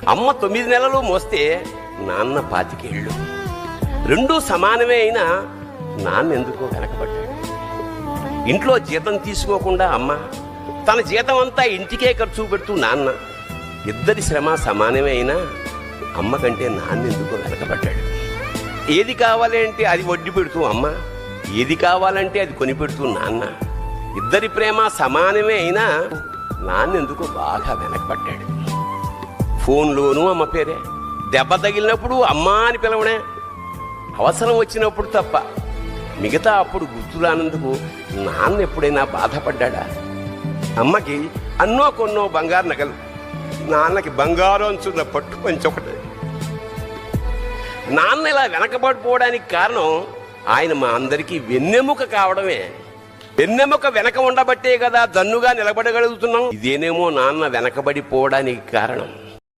అమ్మ 9 నెలలు మోస్తే నాన్న 25 ఏళ్ళు. రెండూ సమానమే అయినా నాన్న ఎందుకో వెనకబడ్డాడు. ఇంట్లో జీతం తీసుకోకుండా అమ్మ, తన జీతం అంతా ఇంటికే ఖర్చు పెడుతూ నాన్న, ఇద్దరి శ్రమ సమానమే అయినా అమ్మ కంటే నాన్న ఎందుకో వెనకబడ్డాడు. ఏది కావాలంటే అది వడ్డీ పెడుతూ అమ్మ, ఏది కావాలంటే అది కొని పెడుతూ నాన్న, ఇద్దరి ప్రేమ సమానమే అయినా నాన్న ఎందుకో బాగా వెనకబడ్డాడు. ఫోన్లోనూ అమ్మ పేరే, దెబ్బ తగిలినప్పుడు అమ్మా అని పిలవడే, అవసరం వచ్చినప్పుడు తప్ప మిగతా అప్పుడు గుర్తురానందుకు నాన్న ఎప్పుడైనా బాధపడ్డా? అమ్మకి అన్నో కొన్నో బంగారు నగలు, నాన్నకి బంగారు అంచున్న పట్టు పంచి ఒకటి. నాన్న ఇలా వెనకబడిపోవడానికి కారణం ఆయన మా అందరికీ వెన్నెముక కావడమే. వెన్నెముక వెనక ఉండబట్టే కదా దన్నుగా నిలబడగలుగుతున్నాం. ఇదేనేమో నాన్న వెనకబడిపోవడానికి కారణం.